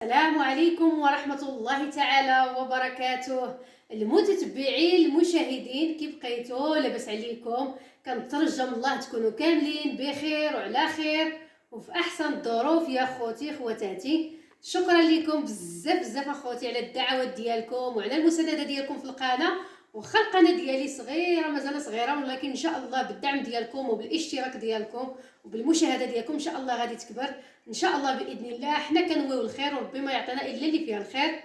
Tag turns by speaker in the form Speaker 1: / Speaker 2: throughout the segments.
Speaker 1: السلام عليكم ورحمة الله تعالى وبركاته. المتتبعين المشاهدين كيف بقيتوا؟ لاباس عليكم؟ كنترجم الله تكونوا كاملين بخير وعلى خير وفي احسن الظروف يا خوتي خواتاتي. شكرا لكم بزاف اخوتي على الدعوات ديالكم وعلى المساندة ديالكم في القناة. وخا القناه ديالي صغيره مازال صغيره، ولكن ان شاء الله بالدعم ديالكم وبالاشتراك ديالكم وبالمشاهده ديالكم ان شاء الله غادي تكبر ان شاء الله باذن الله. حنا كنويو الخير وربي ما يعطينا الا اللي فيها الخير.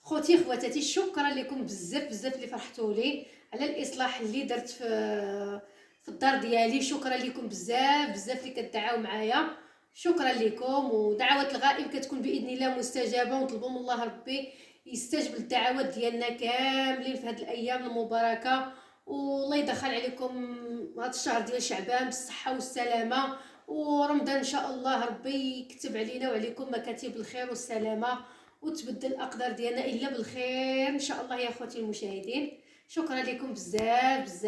Speaker 1: خوتي خواتاتي شكرا لكم بزاف اللي فرحتوا لي على الاصلاح اللي درت في الدار ديالي. شكرا لكم بزاف اللي كتدعاو معايا. شكرا لكم، ودعوات الغائب كتكون باذن الله مستجابه، ونطلبوا من الله ربي يستجب الدعوات ديالنا كاملين في هذه الايام المباركه، والله يدخل عليكم هذا الشهر ديال شعبان بالصحه والسلامه، ورمضان ان شاء الله ربي يكتب علينا وعليكم مكاتب الخير والسلامه، وتبدل الاقدار ديالنا الا بالخير ان شاء الله يا اخوتي المشاهدين. شكرا لكم بزاف.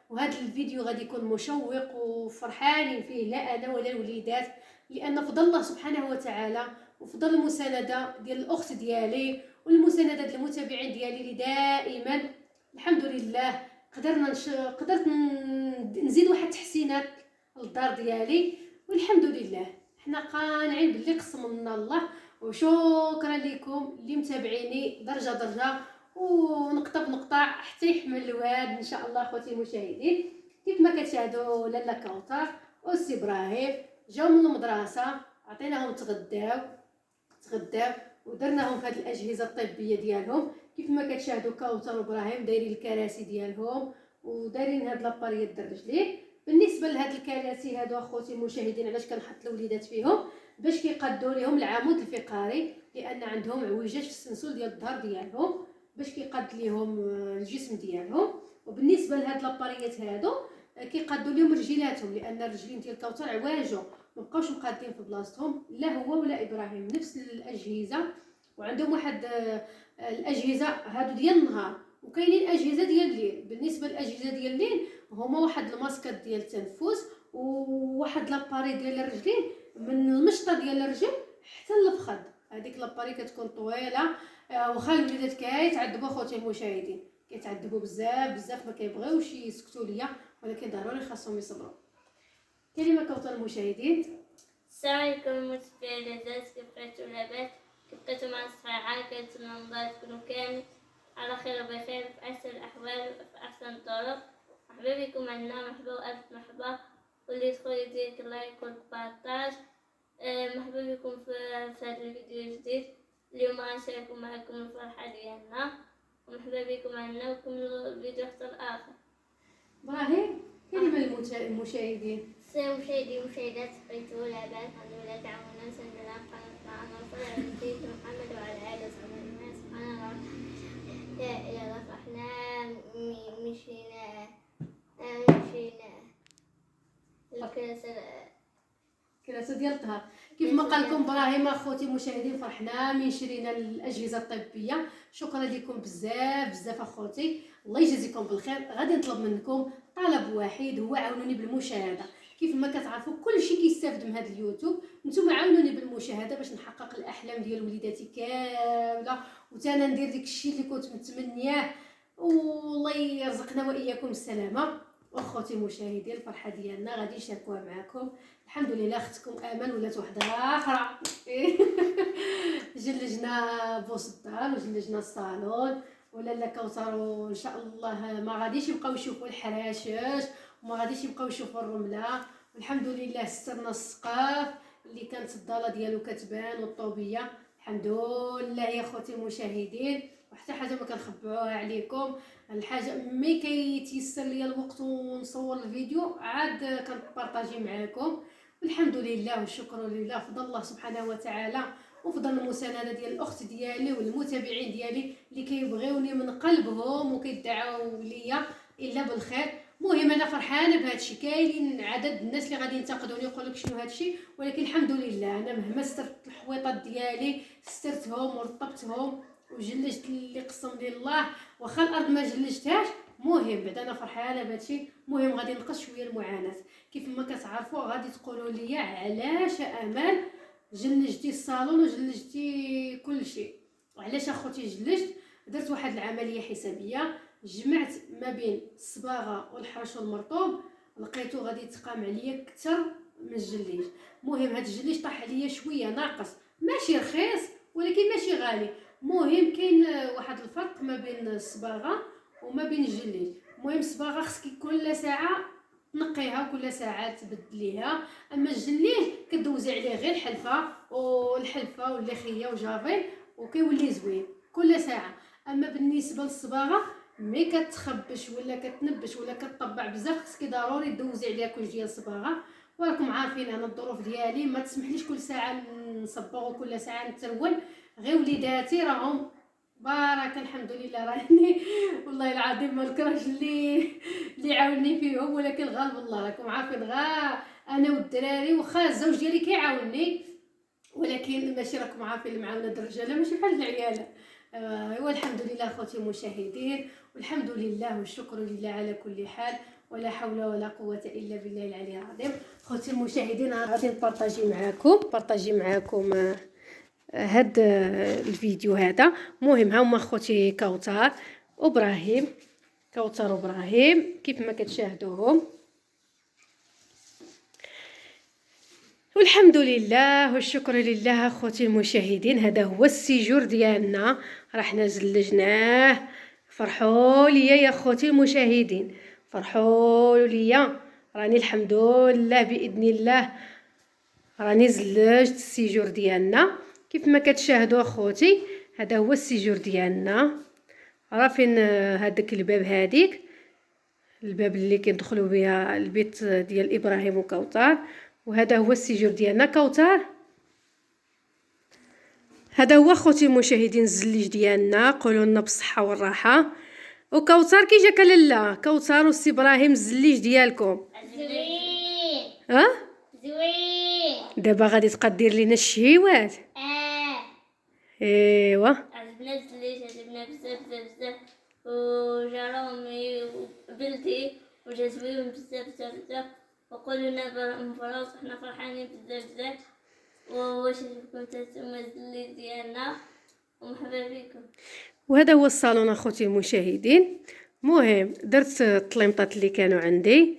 Speaker 1: وهذا الفيديو غادي يكون مشوق وفرحانين فيه لا انا ولا الوليدات، لان فضل الله سبحانه وتعالى وفضل المسانده ديال الاخت ديالي والمسانده ديال المتابعين ديالي اللي دائما الحمد لله قدرت نزيد واحد التحسينات للدار ديالي، والحمد لله حنا قانعين باللي قسم لنا الله. وشكرا لكم اللي متابعيني درجه ونقطه بنقطه حتى يحمل الواد ان شاء الله. اخوتي المشاهدين كيف ما كتشاهدوا لاله كوثر وسي ابراهيم جاو من المدرسه، عطيناهم تغداو ودرناهم في هذه الاجهزه الطبيه ديالهم. كيف ما كتشاهدوا كوثر وابراهيم دايرين الكراسي ديالهم ودايرين هاد لاباريات د الرجلين. بالنسبه لهاد الكراسي هادو اخوتي المشاهدين علاش كنحط الوليدات فيهم؟ باش كيقادوا لهم العمود الفقري، لان عندهم عويجات في السنسول ديال الظهر ديالهم، باش كيقاد لهم الجسم ديالهم. وبالنسبه لهاد لاباريات هادو كيقادوا لهم رجيلاتهم، لان الرجلين ديال كوثر عواجو مبقاوش مقادين في بلاصتهم، لا هو ولا ابراهيم نفس الاجهزه. وعندهم واحد الاجهزه هادو ديال النهار، وكاينين اجهزه ديال الليل. بالنسبه للاجهزه ديال الليل هما واحد الماسكات ديال التنفس وواحد لاباري ديال الرجلين من المشطه ديال الرجل حتى للفخذ. هذيك لاباري كتكون طويله. واخا الوليدات كيتعذبوا اخوتي المشاهدين، كيتعذبوا بزاف ما كيبغيوش يسكتوا ليا، ولكن ضروري خاصهم يصبروا. كلمه كوثر المشاهدين.
Speaker 2: السلام عليكم المتابعين العزاز، كيف بقيتوا لاباس؟ كيف بقيتوا مع الصحة؟ كنتمنى الله تكونوا كامل على خير وبخير في احسن الاحوال وفي احسن الظروف. مرحبا بكم عندنا، مرحبا والف مرحبا، واللي يدخل يدير اللايك والبارطاج. مرحبا بكم في هذا الفيديو الجديد. اليوم غنشارك معكم الفرحة ديالنا، ومرحبا بكم عندنا، وكملوا الفيديو حتى الاخر.
Speaker 1: ابراهيم كلمه للمشاهدين.
Speaker 2: السلام مشاهدي ومشاهدات، بقيتوا لاباس؟ الحمد لله، تعاوننا نسجل قناتنا ونوصل على سيدنا محمد وعلى اله وصحبه اجمعين. سبحان الله يا رفحنا مشينا
Speaker 1: الكراسه ديال الطهر. كيف ما قال لكم ابراهيم اخوتي المشاهدين، فرحنا من شرينا الاجهزه الطبيه. شكرا لكم بزاف اخوتي، الله يجازيكم بالخير. غادي نطلب منكم طلب واحد، هو عاونوني بالمشاهده. كيف ما كتعرفوا كل شيء كيستافد من هذا اليوتيوب، نتوما عاونوني بالمشاهده باش نحقق الاحلام ديال وليداتي كامله، وتانا ندير ديك الشيء اللي كنت متمنياه، والله يرزقنا واياكم السلامه. واخوتي المشاهدين الفرحه ديالنا غادي نشاركوها معكم. الحمد لله اختكم امل ولات وحده اخرى. جلجنا بوس الدار وجلجنا الصالون ولاله كوثر، وان شاء الله ما غاديش يبقاو يشوفوا الحراشش وما غاديش يبقاو يشوفوا الرمله. والحمد لله سترنا السقاف اللي كانت الضاله ديالو كتبان والطوبيه. الحمد لله يا اخوتي المشاهدين، وحتى حاجه ما كنخبعوها عليكم. الحاجه ملي كيتيسر ليا الوقت ونصور الفيديو عاد كنبارطاجي معاكم. والحمد لله والشكر لله، فضل الله سبحانه وتعالى وفضل المسانده ديال الاخت ديالي والمتابعين ديالي اللي كيبغيوني من قلبهم وكيدعوا ليا الا بالخير. مهم انا فرحانه بهذا الشيء. كاينين عدد الناس اللي غادي ينتقدوني يقول لك شنو هذا الشيء، ولكن الحمد لله انا مهما سترت الحويطات ديالي سترتهم ورطبتهم وجلجت اللي قسم لي الله. واخا الارض ما جلجتهاش، مهم بعد انا فرحانه بهذا الشيء. مهم غادي نقص شويه المعاناه. كيف ما كتعرفوا غادي تقولوا لي علاش امال جلجتي الصالون وجلجتي كل شيء. وعلاش اخوتي جلجت؟ درت واحد العمليه حسابيه، جمعت ما بين الصباغه والحرش والمرطوب، لقيتو غادي يتقام عليا اكثر من الجليج. مهم هاد الجليج طاح عليا شويه ناقص، ماشي رخيص ولكن ماشي غالي. مهم كاين واحد الفرق ما بين الصباغه وما بين الجليج. المهم الصباغه خصك كل ساعه تنقيها وكل ساعه تبدليها، اما الجليج كدوزي عليه غير الحلفه والحلفه واللخيه وجافيل وكيولي زوين كل ساعه. اما بالنسبه للصباغه ملي كتخبش ولا كتنبش ولا كتطبع بزاف خصك ضروري دوزي عليها كل ديال الصباغه. وراكم عارفين انا الظروف ديالي ما تسمحليش كل ساعه نصبغ وكل ساعه نترول. غير وليداتي راهم بارك الحمد لله راني والله العظيم ما نكرهش اللي عاوني فيهم، ولكن غالب الله راكم عارفين انا والدراري واخا الزوج ديالي كيعاونني، ولكن ماشي راكم عارفين المعاونه الرجاله ماشي بحال العيال. ايوا الحمد لله اخوتي المشاهدين، والحمد لله والشكر لله على كل حال، ولا حول ولا قوه الا بالله العلي العظيم. اخوتي المشاهدين غادي نبارطاجي معاكم هاد الفيديو هذا. مهم ها هما خوتي كوثر وابراهيم كيف ما كتشاهدوهم، والحمد لله والشكر لله. اخوتي المشاهدين هذا هو السيجور ديالنا، راحنا زلجناه. فرحوا ليا يا اخوتي المشاهدين، فرحوا ليا. راني الحمد لله باذن الله راني زلجت السيجور ديالنا كيف ما كتشاهدوا اخوتي. هذا هو السيجور ديالنا. راه فين هذاك الباب، هذيك الباب اللي كندخلوا بها البيت ديال ابراهيم وكوثر. وهذا هو السيجور ديالنا كوثر. هذا هو اخوتي المشاهدين الزليج ديالنا، قولوا لنا بالصحه والراحه. وكوثر كي جاك لاله كوثر وسي ابراهيم الزليج ديالكم؟
Speaker 2: زوين
Speaker 1: ها
Speaker 2: زوين.
Speaker 1: دابا غادي تقدير لينا الشهيوات. ايوا
Speaker 2: عجبنا الزليج، عجبنا بزاف بزاف بزاف، وجا رامي وبلدي وجا زوين بزاف بزاف بزاف. وقولوا لنا مبروك، حنا فرحانين بزاف بزاف. واش عجبكم نتوما الزليج ديالنا، ومرحبا بكم.
Speaker 1: وهذا هو الصالون اخوتي المشاهدين. مهم درت الطليمطات اللي كانوا عندي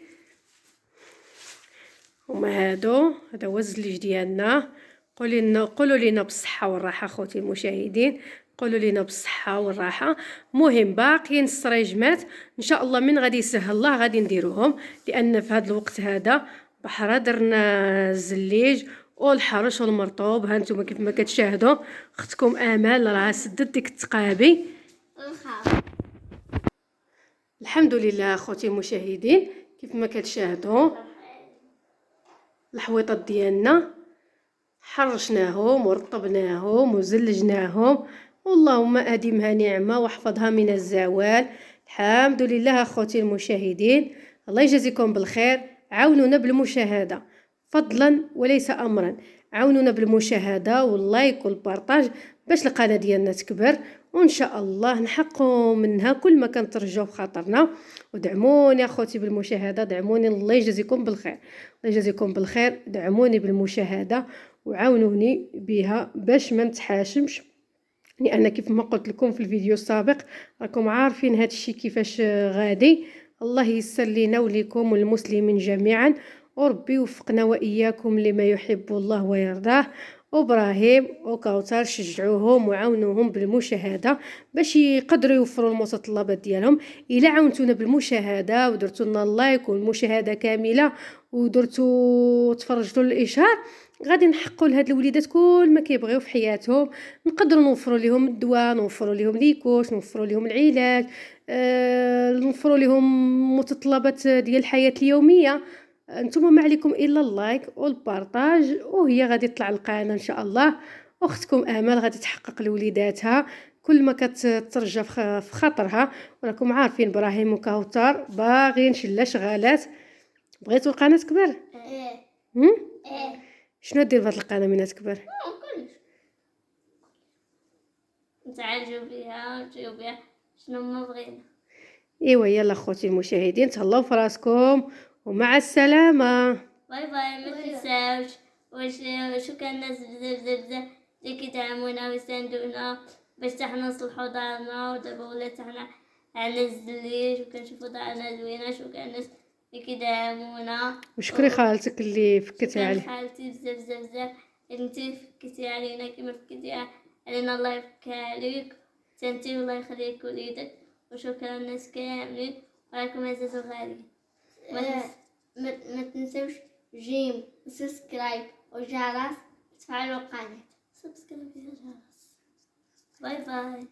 Speaker 1: هما هذا هو الزليج ديالنا. قولوا لنا بالصحه والراحه اخوتي المشاهدين، قولوا لنا بالصحه والراحه. مهم باقيين السريجمات ان شاء الله من غادي يسهل الله غادي نديروهم، لان في هذا الوقت هذا بحرا درنا الزليج والحرش والمرطوب. ها نتوما كيف ما كتشاهدوا اختكم امال راه سدت ديك التقابي. الحمد لله اخوتي المشاهدين كيف ما كتشاهدوا الحويطات ديالنا حرشناهم ورطبناهم وزلجناهم، واللهم اديمها نعمه واحفظها من الزوال. الحمد لله اخوتي المشاهدين، الله يجازيكم بالخير. عاونونا بالمشاهده فضلا وليس امرا، عاونونا بالمشاهده واللايك والبارطاج باش القناه ديالنا تكبر، وان شاء الله نحققوا منها كل ما كنترجوا في خاطرنا. ودعموني اخوتي بالمشاهده، دعموني الله يجازيكم بالخير، الله يجازيكم بالخير. دعموني بالمشاهده وعاونوني بها باش ما نتحاشمش، لان كيف ما قلت لكم في الفيديو السابق راكم عارفين هذا الشيء كيفاش غادي. الله ييسر لينا وليكم والمسلمين جميعا، وربي يوفقنا واياكم لما يحب الله ويرضاه. وابراهيم وكوثر شجعوهم وعاونوهم بالمشاهده باش يقدروا يوفروا المتطلبات ديالهم. الا عاونتونا بالمشاهده ودرتوا لنا اللايك والمشاهده كامله ودرتوا تفرجتوا الاشهار، غادي نحققوا لهاد الوليدات كل ما كيبغيو في حياتهم. نقدروا نوفروا لهم الدواء، نوفروا لهم ليكوش، نوفروا لهم العلاج، نوفروا لهم متطلبات ديال الحياه اليوميه. انتم ما عليكم الا اللايك والبارطاج وهي غادي تطلع القناه ان شاء الله. اختكم امال غادي تحقق لوليداتها كل ما كترجى في خاطرها. وراكم عارفين ابراهيم وكوثر باغيين شله شغالات. بغيتوا القناه تكبر؟ شنو دير بهاد القناه من تكبر؟
Speaker 2: كلش نتعالجوا بها ونجيو بها شنو ما بغينا.
Speaker 1: ايوا يلا اخوتي المشاهدين تهلاو في راسكم ومع السلامه.
Speaker 2: باي باي، ما تنساوش وشكرا الناس بزاف بزاف بزاف اللي كيدعمونا ويساندونا باش حتى حنا نصلحو دارنا. ودابا ولات حنا عندنا الزليج وكنشوفو دارنا زوينه. شكرا الناس اللي كيدعمونا.
Speaker 1: وشكري خالتك اللي فكتي
Speaker 2: شكرا
Speaker 1: عليه.
Speaker 2: لخالتي بزاف بزاف بزاف. انتي فكيتي علينا كيما فكيتي علينا، الله يبارك عليك. انتي والله يخليك وليدك. وشكرا الناس كاملين وراكم عزاز وغالي. ما تنسوش جيم وسبسكرايب وجرس تفعلوا القناة. سبسكرايب وجرس. باي باي.